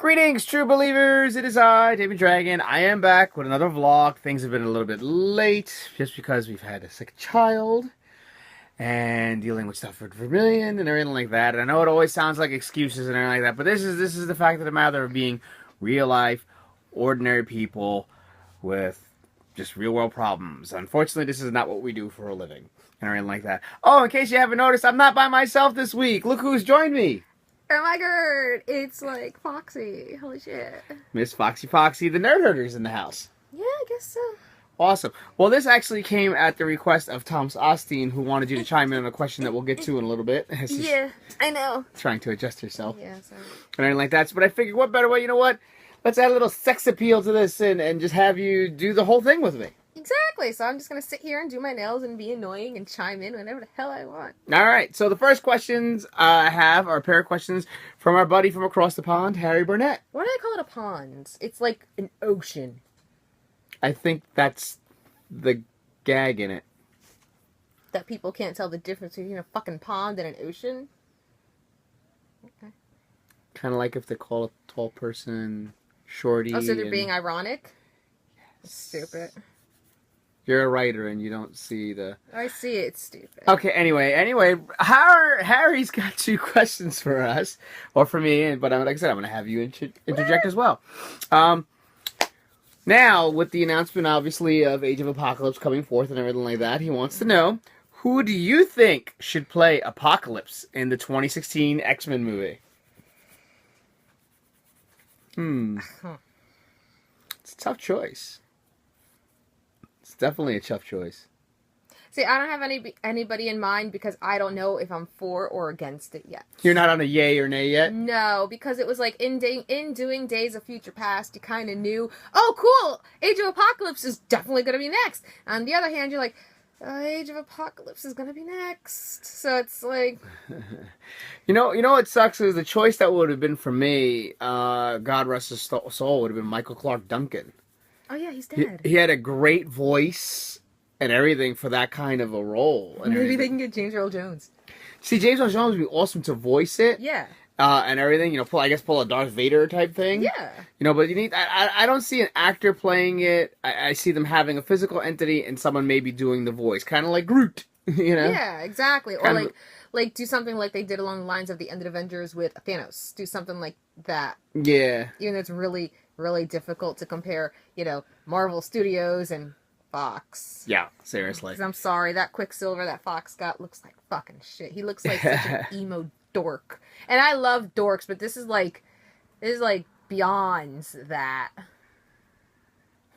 Greetings, true believers. It is I, David Dragon. I am back with another vlog. Things have been a little bit late just because we've had a sick child and dealing with stuff with Vermilion and everything like that. And I know it always sounds like excuses and everything like that, but this is the fact of the matter of being real life, ordinary people with just real world problems. Unfortunately, this is not what we do for a living and everything like that. Oh, in case you haven't noticed, I'm not by myself this week. Look who's joined me. Oh my god, it's like Foxy. Holy shit. Miss Foxy, the nerd herder's in the house. Yeah, I guess so. Awesome. Well, this actually came at the request of Thomas Osteen, who wanted you to chime in on a question that we'll get to in a little bit. Yeah, I know. Trying to adjust herself. Yeah, sorry. And anything like that. But I figured, what better way? You know what? Let's add a little sex appeal to this and just have you do the whole thing with me. Exactly. So I'm just going to sit here and do my nails and be annoying and chime in whenever the hell I want. All right. So the first questions I have are a pair of questions from our buddy from across the pond, Harry Burnett. Why do they call it a pond? It's like an ocean. I think that's the gag in it. That people can't tell the difference between a fucking pond and an ocean? Okay. Kind of like if they call a tall person shorty. Oh, so they're being ironic? Yes. Stupid. You're a writer and you don't see the... I see it, it's stupid. Okay, anyway, Harry's got two questions for us, or for me, but like I said, I'm going to have you interject as well. Now, with the announcement, obviously, of Age of Apocalypse coming forth and everything like that, he wants to know, who do you think should play Apocalypse in the 2016 X-Men movie? It's a tough choice. It's definitely a tough choice. See, I don't have anybody in mind because I don't know if I'm for or against it yet. You're not on a yay or nay yet? No, because it was like in doing Days of Future Past, you kind of knew, oh, cool, Age of Apocalypse is definitely going to be next. On the other hand, you're like, Age of Apocalypse is going to be next. So it's like... You know what sucks is the choice that would have been for me, God rest his soul, would have been Michael Clark Duncan. Oh yeah, he's dead. He had a great voice and everything for that kind of a role. And Maybe everything. they can get James Earl Jones. See, James Earl Jones would be awesome to voice it. Yeah. And everything, pull a Darth Vader type thing. Yeah. But you need, I don't see an actor playing it. I see them having a physical entity and someone maybe doing the voice. Kind of like Groot, Yeah, exactly. Or Kind of- like do something like they did along the lines of the End of Avengers with Thanos. Do something like that. Yeah. Even though it's really, really difficult to compare, Marvel Studios and Fox. Yeah, seriously. Because I'm sorry, that Quicksilver that Fox got looks like fucking shit. He looks like such an emo dork. And I love dorks, but this is like beyond that.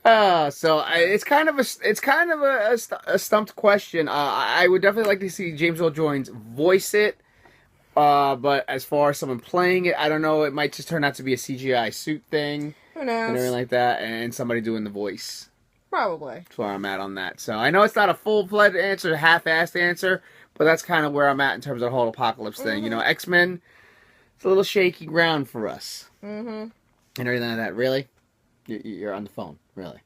It's kind of a stumped question. I would definitely like to see James Earl Jones voice it. But as far as someone playing it, I don't know. It might just turn out to be a CGI suit thing. Who knows? And everything like that, and somebody doing the voice. Probably. That's where I'm at on that. So I know it's not a full-fledged answer, a half-assed answer, but that's kind of where I'm at in terms of the whole apocalypse thing. X-Men, it's a little shaky ground for us. Mm-hmm. And everything like that. Really? You're on the phone. Really?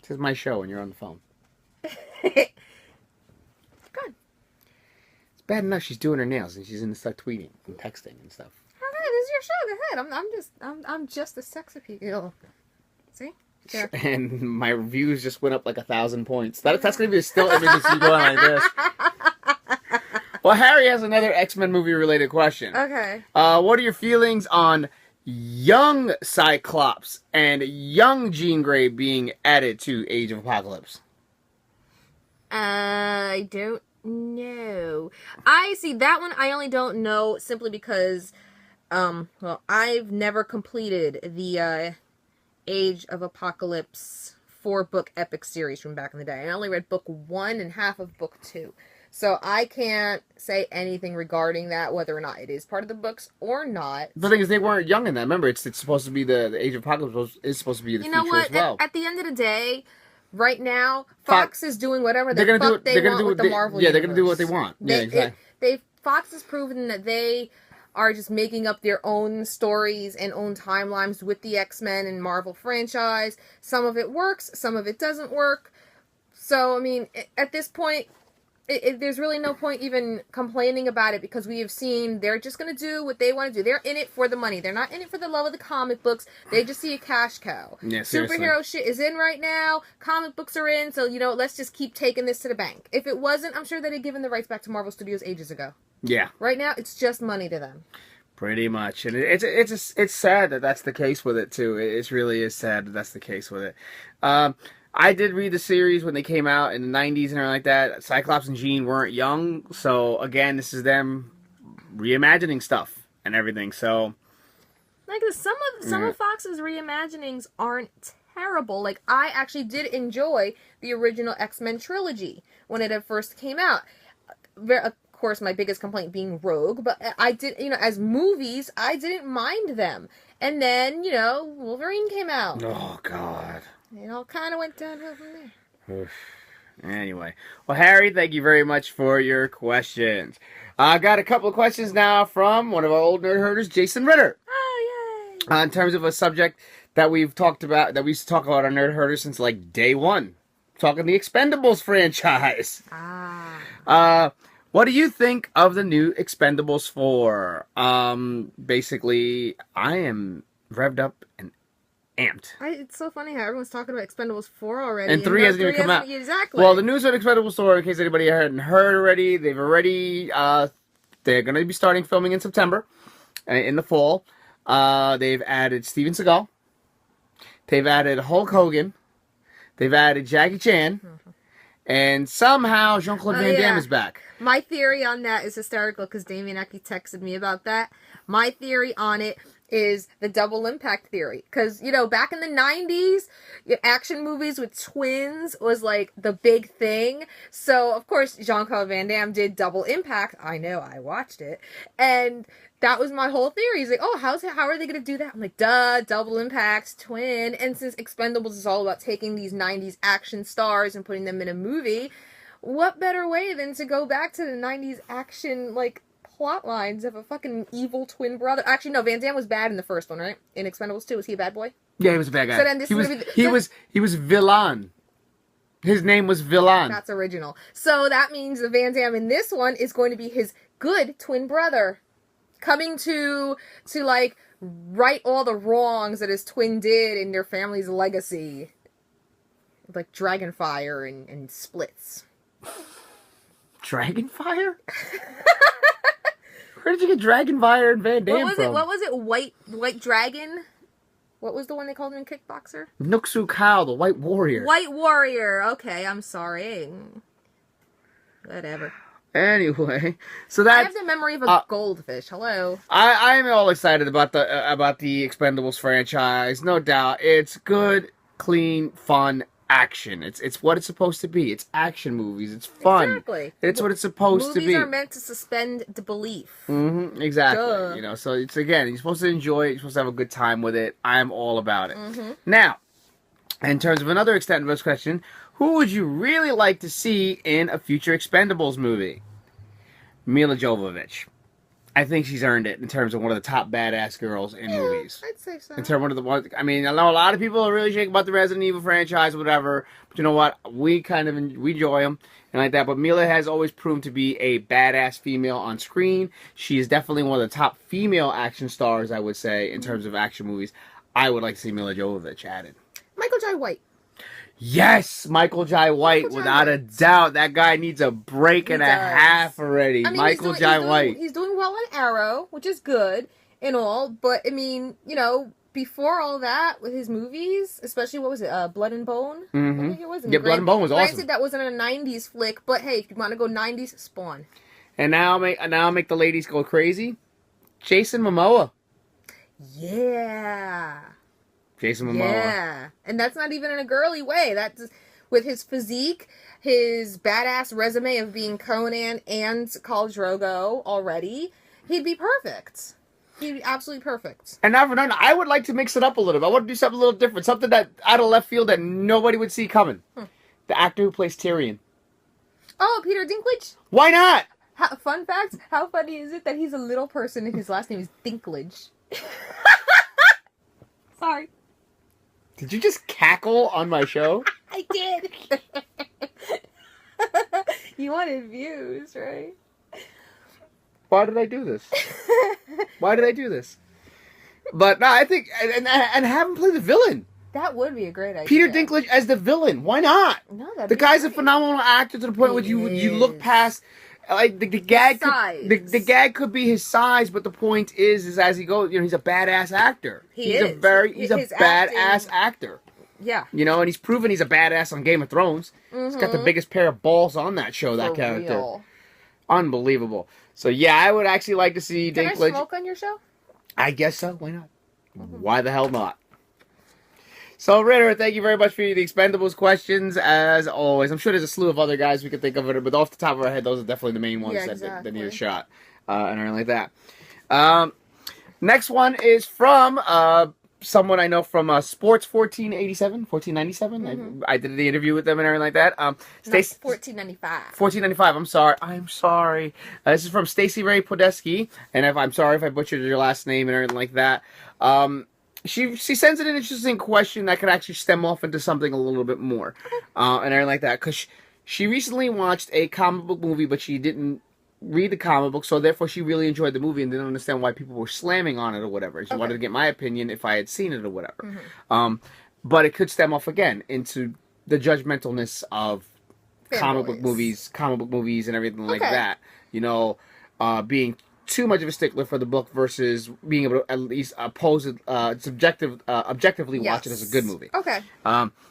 This is my show and you're on the phone. Good. It's bad enough she's doing her nails and she's in the start tweeting and texting and stuff. Okay, this is your show. Go ahead. I'm just a sex appeal. See? There. And my reviews just went up like 1,000 points. That's going to be a still image of you going like this. Well, Harry has another X-Men movie related question. Okay. What are your feelings on young Cyclops and young Jean Grey being added to Age of Apocalypse? I don't know. I see that one. I only don't know simply because, I've never completed the Age of Apocalypse 4-book epic series from back in the day. I only read book 1 and half of book 2. So I can't say anything regarding that, whether or not it is part of the books or not. The thing is, they weren't young in that. Remember, it's supposed to be the Age of Apocalypse is supposed to be the future as well. At the end of the day, right now, Fox is doing whatever they want with the Marvel universe. Yeah, they're going to do what they want. Yeah, exactly. Fox has proven that they are just making up their own stories and own timelines with the X-Men and Marvel franchise. Some of it works, some of it doesn't work. So, I mean, at this point, there's really no point even complaining about it because we have seen they're just going to do what they want to do. They're in it for the money. They're not in it for the love of the comic books. They just see a cash cow. Yeah, seriously. Superhero shit is in right now. Comic books are in. So, let's just keep taking this to the bank. If it wasn't, I'm sure they'd have given the rights back to Marvel Studios ages ago. Yeah. Right now, it's just money to them. Pretty much. And it's sad that that's the case with it, too. It really is sad that that's the case with it. I did read the series when they came out in the 90s and everything like that. Cyclops and Jean weren't young. So, again, this is them reimagining stuff and everything. So, like, some of Fox's reimaginings aren't terrible. Like, I actually did enjoy the original X-Men trilogy when it first came out. Of course, my biggest complaint being Rogue, but I did, as movies, I didn't mind them. And then, Wolverine came out. Oh, God. It all kind of went downhill from there. Anyway. Well, Harry, thank you very much for your questions. I got a couple of questions now from one of our old nerd herders, Jason Ritter. Oh, yay! In terms of a subject that we've talked about, that we used to talk about our nerd herders since, like, day one. Talking the Expendables franchise. What do you think of the new Expendables 4? Basically, I am revved up and amped. It's so funny how everyone's talking about Expendables 4 already. And 3 hasn't even come out. Exactly. Well, the news on Expendables 4, in case anybody hadn't heard already, they've already, they're going to be starting filming in September, in the fall. They've added Steven Seagal. They've added Hulk Hogan. They've added Jackie Chan. And somehow Jean-Claude Van Damme is back. My theory on that is hysterical because Damien Ecke texted me about that. My theory on it is the double impact theory. Because, back in the 90s, action movies with twins was like the big thing. So, of course, Jean-Claude Van Damme did double impact. I know, I watched it. And that was my whole theory. He's like, oh, how are they going to do that? I'm like, duh, double impact, twin. And since Expendables is all about taking these 90s action stars and putting them in a movie, what better way than to go back to the 90s action, like, plot lines of a fucking evil twin brother. Actually, no, Van Damme was bad in the first one, right? In Expendables 2, was he a bad boy? Yeah, he was a bad guy. So then this he was Villain. His name was Villain. That's original. So that means the Van Damme in this one is going to be his good twin brother. Coming to like, right all the wrongs that his twin did in their family's legacy. Like Dragonfire and Splits. Dragonfire? Where did you get Dragonfire and Van Damme from? What was it? White Dragon? What was the one they called him in Kickboxer? Nuxu Kao, the White Warrior. White Warrior. Okay, I'm sorry. Whatever. Anyway, so that I have the memory of a goldfish. Hello. I am all excited about the Expendables franchise. No doubt, it's good, clean, fun action. It's what it's supposed to be. It's action movies. It's fun. Exactly. It's what it's supposed to be. Movies are meant to suspend the belief. Mm-hmm. Exactly. Duh. So it's, again, you're supposed to enjoy it. You're supposed to have a good time with it. I am all about it. Mm-hmm. Now, in terms of another Expendables question, who would you really like to see in a future Expendables movie? Mila Jovovich. I think she's earned it in terms of one of the top badass girls in movies. I'd say so. In terms of one of the ones, I mean, I know a lot of people are really shaking about the Resident Evil franchise or whatever, but you know what? We enjoy them and like that. But Mila has always proven to be a badass female on screen. She is definitely one of the top female action stars, I would say, in terms of action movies. I would like to see Mila Jovovich added. Michael Jai White. Yes, Michael Jai White, without a doubt. That guy needs a break and a half already. I mean, Michael Jai White. He's doing well on Arrow, which is good and all, but I mean, before all that with his movies, especially what was it, Blood and Bone? Mm-hmm. I think it was. Yeah, Blood and Bone was awesome. Granted, that wasn't a '90s flick, but hey, if you want to go '90s, Spawn. And now make the ladies go crazy. Jason Momoa. Yeah. Jason Momoa. Yeah, and that's not even in a girly way. That's with his physique, his badass resume of being Conan and Khal Drogo already. He'd be perfect. He'd be absolutely perfect. And now for none, I would like to mix it up a little bit. I want to do something a little different, something that out of left field that nobody would see coming. The actor who plays Tyrion. Oh, Peter Dinklage. Why not? Fun fact: how funny is it that he's a little person and his last name is Dinklage? Sorry. Did you just cackle on my show? I did. You wanted views, right? Why did I do this? Why did I do this? But no, I think and have him play the villain. That would be a great idea. Peter Dinklage as the villain. Why not? No, that'd The be guy's great. a phenomenal actor to the point where you look past like the gag. The gag could be his size, but the point is as he goes, he's a badass actor. He's a badass actor. Yeah. And he's proven he's a badass on Game of Thrones. He's got the biggest pair of balls on that show. That character, real. Unbelievable. So yeah, I would actually like to see Dinklage. Can I smoke on your show? I guess so. Why not? Why the hell not? So, Ritter, thank you very much for the Expendables questions, as always. I'm sure there's a slew of other guys we could think of, but off the top of our head, those are definitely the main ones that need a shot, and everything like that. Next one is from someone I know from Sports 1497. I did the interview with them and everything like that. 1495. 1495. I'm sorry. This is from Stacey Ray Podeski, and I'm sorry if I butchered your last name and everything like that. She sends in an interesting question that could actually stem off into something a little bit more, and everything like that. Because she recently watched a comic book movie, but she didn't read the comic book, so therefore she really enjoyed the movie and didn't understand why people were slamming on it or whatever. She wanted to get my opinion if I had seen it or whatever. But it could stem off again into the judgmentalness of comic book movies and everything like that. Being too much of a stickler for the book versus being able to at least objectively watch it as a good movie. Okay.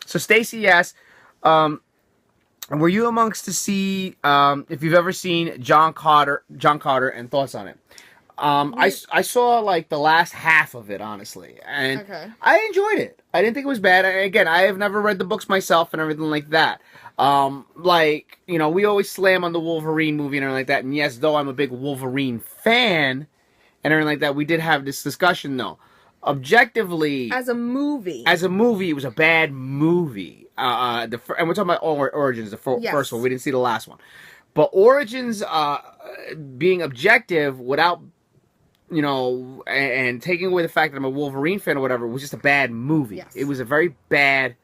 So Stacy asks, were you amongst to see if you've ever seen John Carter and thoughts on it? I saw like the last half of it, honestly, and I enjoyed it. I didn't think it was bad. Again, I have never read the books myself and everything like that. We always slam on the Wolverine movie and everything like that. And yes, though I'm a big Wolverine fan and everything like that, we did have this discussion though. Objectively, as a movie, it was a bad movie. And we're talking about Origins, the first one. We didn't see the last one, but Origins, being objective without, and taking away the fact that I'm a Wolverine fan or whatever, was just a bad movie. Yes. It was a very bad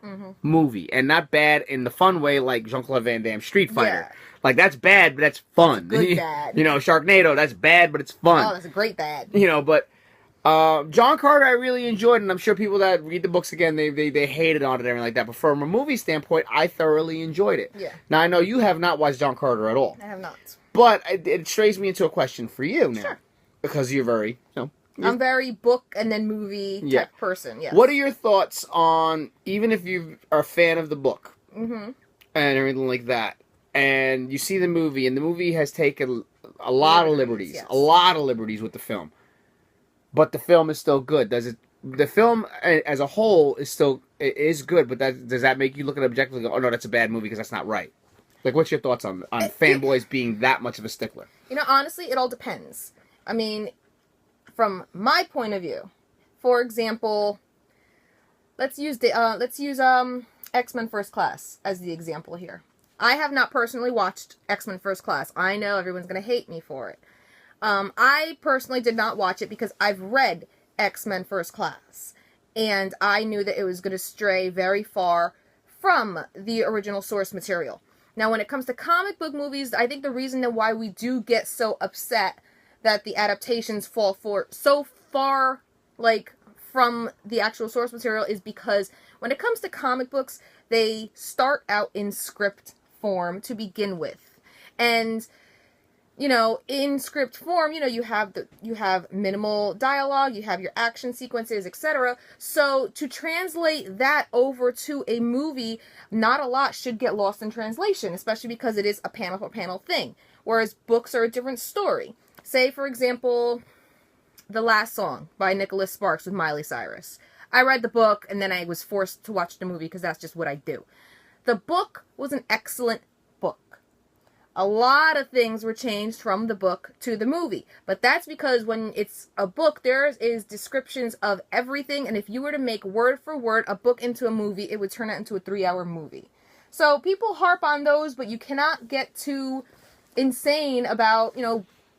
movie, and not bad in the fun way like Jean-Claude Van Damme Street Fighter. Yeah. Like, that's bad, but that's fun. That's good bad. Sharknado, that's bad, but it's fun. Oh, that's a great bad. But John Carter I really enjoyed, and I'm sure people that read the books again, they hated on it and everything like that. But from a movie standpoint, I thoroughly enjoyed it. Yeah. Now, I know you have not watched John Carter at all. I have not. But it strays me into a question for you now. Sure. Because you're very, I'm very book and then movie type person, yes. What are your thoughts on, even if you are a fan of the book, and everything like that, and you see the movie, and the movie has taken a lot of liberties, with the film, but the film is still good. The film as a whole is good, but does that make you look at it objectively and go, oh no, that's a bad movie because that's not right? Like, what's your thoughts on fanboys being that much of a stickler? Honestly, it all depends. I mean, from my point of view, for example, let's use X-Men First Class as the example here. I have not personally watched X-Men First Class. I know everyone's going to hate me for it. I personally did not watch it because I've read X-Men First Class, and I knew that it was going to stray very far from the original source material. Now, when it comes to comic book movies, I think the reason why we do get so upset that the adaptations fall so far, from the actual source material is because when it comes to comic books, they start out in script form to begin with. And, in script form, you have minimal dialogue, you have your action sequences, etc. So to translate that over to a movie, not a lot should get lost in translation, especially because it is a panel-for-panel thing, whereas books are a different story. Say, for example, The Last Song by Nicholas Sparks with Miley Cyrus. I read the book, and then I was forced to watch the movie because that's just what I do. The book was an excellent book. A lot of things were changed from the book to the movie. But that's because when it's a book, there is descriptions of everything, and if you were to make word for word a book into a movie, it would turn it into a 3-hour movie. So people harp on those, but you cannot get too insane about,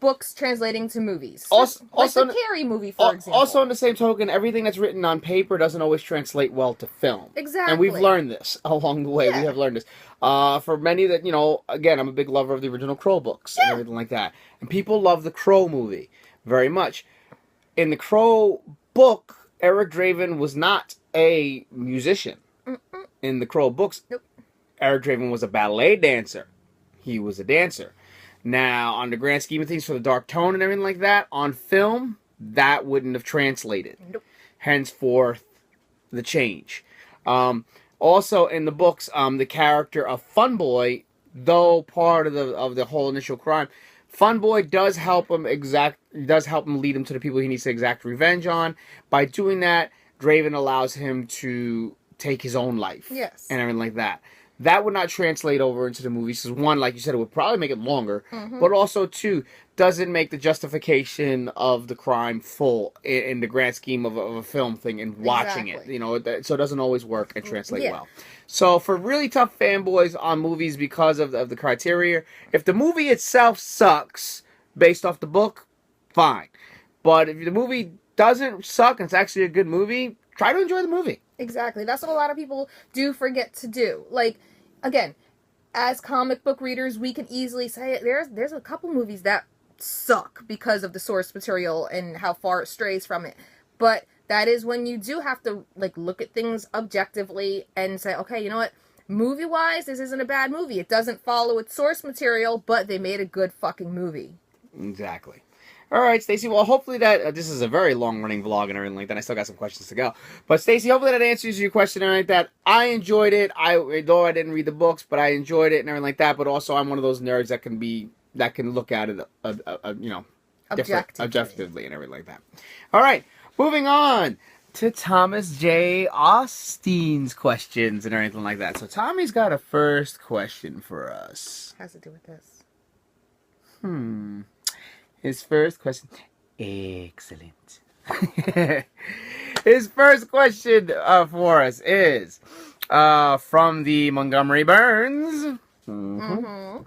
books translating to movies. Also, like the Carrie movie, for example. Also, on the same token, everything that's written on paper doesn't always translate well to film. Exactly. And we've learned this along the way. Yeah. We have learned this. For many that, again, I'm a big lover of the original Crow books and everything like that. And people love the Crow movie very much. In the Crow book, Eric Draven was not a musician. Mm-mm. In the Crow books, nope. Eric Draven was a ballet dancer. He was a dancer. Now, on the grand scheme of things, for the dark tone and everything like that, on film, that wouldn't have translated. Nope. Henceforth, the change. Also, in the books, the character of Funboy, though part of the whole initial crime, Funboy does help him lead him to the people he needs to exact revenge on. By doing that, Draven allows him to take his own life. Yes. And everything like that. That would not translate over into the movies. Because one, like you said, it would probably make it longer. Mm-hmm. But also, two, doesn't make the justification of the crime full in the grand scheme of a film thing and watching it. So it doesn't always work and translate well. So for really tough fanboys on movies because of the criteria, if the movie itself sucks based off the book, fine. But if the movie doesn't suck and it's actually a good movie, try to enjoy the movie. Exactly. That's what a lot of people do forget to do. Like, again, as comic book readers, we can easily say there's a couple movies that suck because of the source material and how far it strays from it. But that is when you do have to look at things objectively and say, okay, you know what? Movie-wise, this isn't a bad movie. It doesn't follow its source material, but they made a good fucking movie. Exactly. All right, Stacey. Well, hopefully that this is a very long-running vlog and everything like that. I still got some questions to go. But Stacey, hopefully that answers your question and everything like that. I enjoyed it. Though I didn't read the books, but I enjoyed it and everything like that. But also, I'm one of those nerds that can look at it, objectively and everything like that. All right, moving on to Thomas J. Austein's questions and everything like that. So Tommy's got a first question for us. How's it do with this? His first question. Excellent. His first question for us is from the Montgomery Burns. Mm-hmm.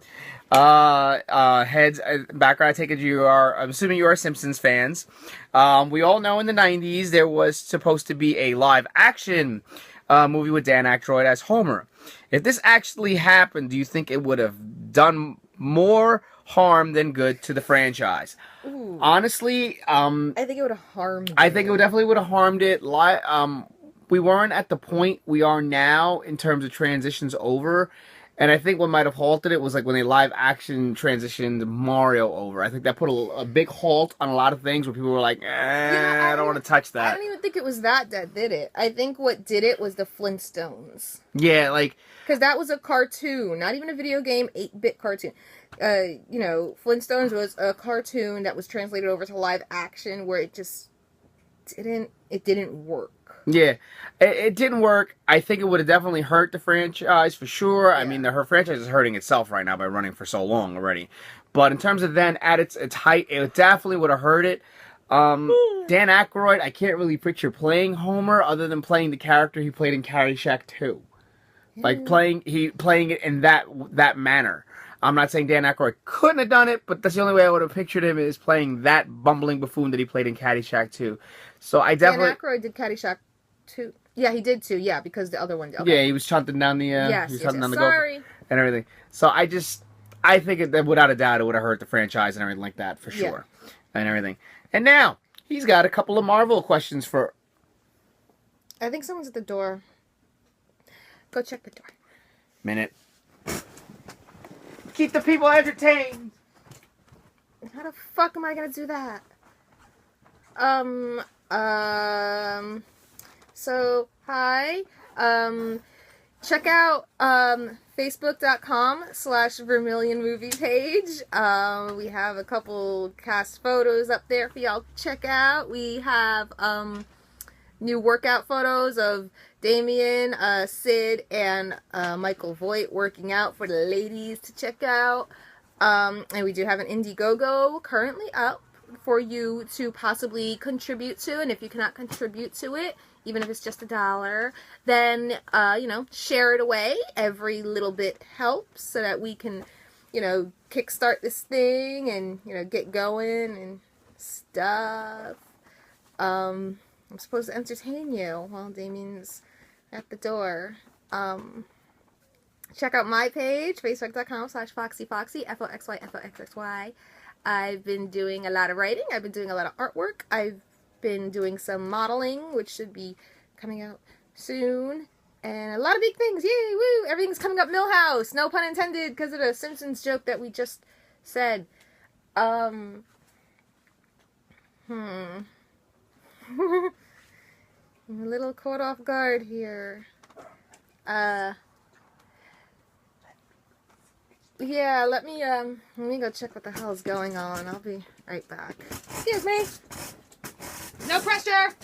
Heads background. I take it I'm assuming you are Simpsons fans. We all know in the 90s there was supposed to be a live action movie with Dan Aykroyd as Homer. If this actually happened, do you think it would have done more harm than good to the franchise? Ooh. Honestly, I think it would have harmed it. I think it definitely would have harmed it. We weren't at the point we are now in terms of transitions over. And I think what might have halted it was when they live action transitioned Mario over. I think that put a big halt on a lot of things where people were like, I don't want to touch that. I don't even think it was that did it. I think what did it was the Flintstones. Yeah, because that was a cartoon, not even a video game, 8-bit cartoon. Flintstones was a cartoon that was translated over to live action where it just didn't work. Yeah, it didn't work. I think it would have definitely hurt the franchise for sure. Yeah. I mean, her franchise is hurting itself right now by running for so long already. But in terms of then at its height, it definitely would have hurt it. Dan Aykroyd, I can't really picture playing Homer other than playing the character he played in Caddyshack 2. Yeah. Playing it in that manner. I'm not saying Dan Aykroyd couldn't have done it, but that's the only way I would have pictured him is playing that bumbling buffoon that he played in Caddyshack 2. So I definitely... Dan Aykroyd did Caddyshack 2. Yeah, he did too. Yeah, because the other one did. Okay. Yeah, he was chanting down the... yes, he was yes. down the Sorry. and everything. So I think that without a doubt it would have hurt the franchise and everything like that for sure. Yeah. And everything. And now, he's got a couple of Marvel questions for... I think someone's at the door. Go check the door. Minute. Keep the people entertained. How the fuck am I gonna do that? So, hi. Check out, facebook.com/Vermilion movie page. We have a couple cast photos up there for y'all to check out. We have, new workout photos of Damien, Sid, and Michael Voight working out for the ladies to check out. And we do have an Indiegogo currently up for you to possibly contribute to. And if you cannot contribute to it, even if it's just $1, then, share it away. Every little bit helps so that we can kickstart this thing and, get going and stuff. I'm supposed to entertain you while Damien's at the door. Check out my page, facebook.com/FoxyFoxy, FOXYFOXXY. I've been doing a lot of writing. I've been doing a lot of artwork. I've been doing some modeling, which should be coming out soon. And a lot of big things. Yay, woo! Everything's coming up Millhouse. No pun intended, because of the Simpsons joke that we just said. I'm a little caught off guard here. Yeah, let me go check what the hell's going on. I'll be right back. Excuse me. No pressure.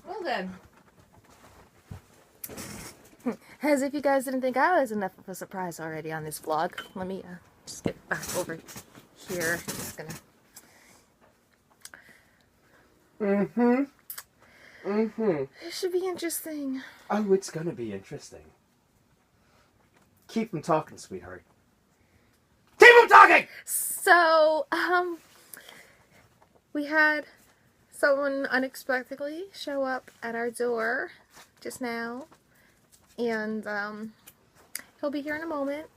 Well then. As if you guys didn't think I was enough of a surprise already on this vlog. Let me just get back over here. Just gonna. It should be interesting. Oh, it's gonna be interesting. Keep them talking, sweetheart. Keep them talking! So, we had someone unexpectedly show up at our door just now. And, he'll be here in a moment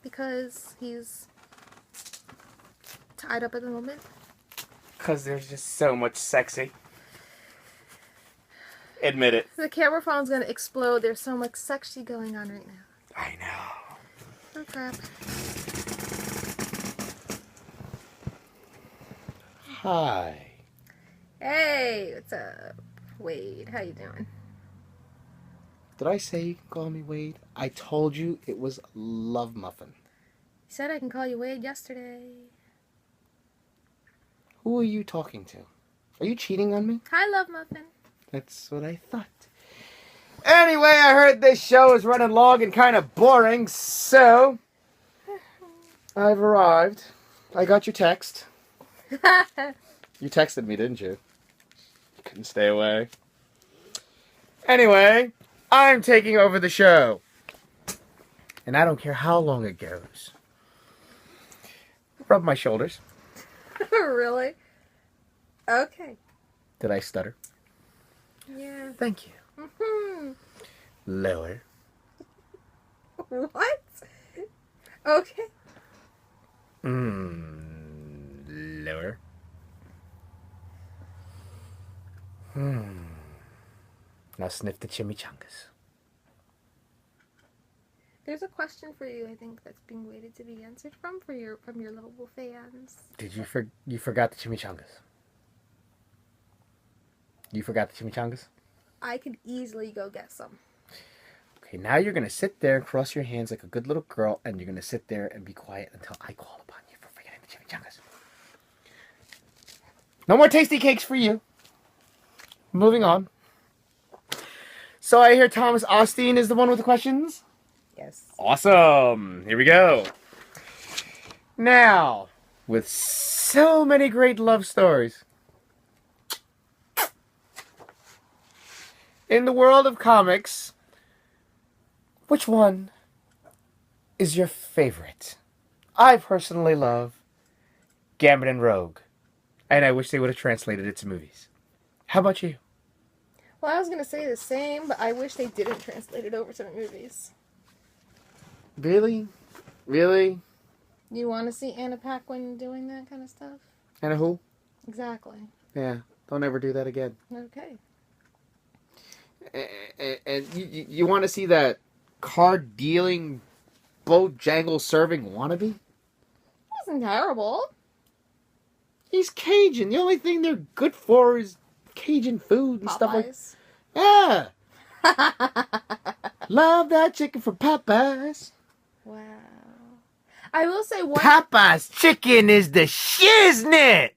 because he's tied up at the moment. Because there's just so much sexy. Admit it. The camera phone's gonna explode. There's so much sexy going on right now. I know. Oh crap. Hi. Hey, what's up? Wade, how you doing? Did I say you can call me Wade? I told you it was Love Muffin. You said I can call you Wade yesterday. Who are you talking to? Are you cheating on me? Hi, Love Muffin. That's what I thought. Anyway, I heard this show is running long and kind of boring, so I've arrived. I got your text. You texted me, didn't you? You couldn't stay away. Anyway, I'm taking over the show. And I don't care how long it goes. Rub my shoulders. Really? Okay. Did I stutter? Yeah. Thank you. Lower. What? Okay. Lower. Now sniff the chimichangas. There's a question for you, I think, that's being waited to be answered from your lovable fans. Did you you forgot the chimichangas? You forgot the chimichangas? I could easily go get some. Okay, now you're going to sit there and cross your hands like a good little girl, and you're going to sit there and be quiet until I call upon you for forgetting the chimichangas. No more tasty cakes for you. Moving on. So I hear Thomas Austin is the one with the questions? Yes. Awesome. Here we go. Now, with so many great love stories, in the world of comics, which one is your favorite? I personally love Gambit and Rogue, and I wish they would have translated it to movies. How about you? Well, I was going to say the same, but I wish they didn't translate it over to the movies. Really? Really? You want to see Anna Paquin doing that kind of stuff? Anna who? Exactly. Yeah, don't ever do that again. Okay. And you want to see that card dealing, Bojangle serving wannabe? Wasn't terrible. He's Cajun. The only thing they're good for is Cajun food and Popeyes. stuff like. Yeah. Love that chicken from Popeyes. Wow. I will say one. Popeyes chicken is the shiznit.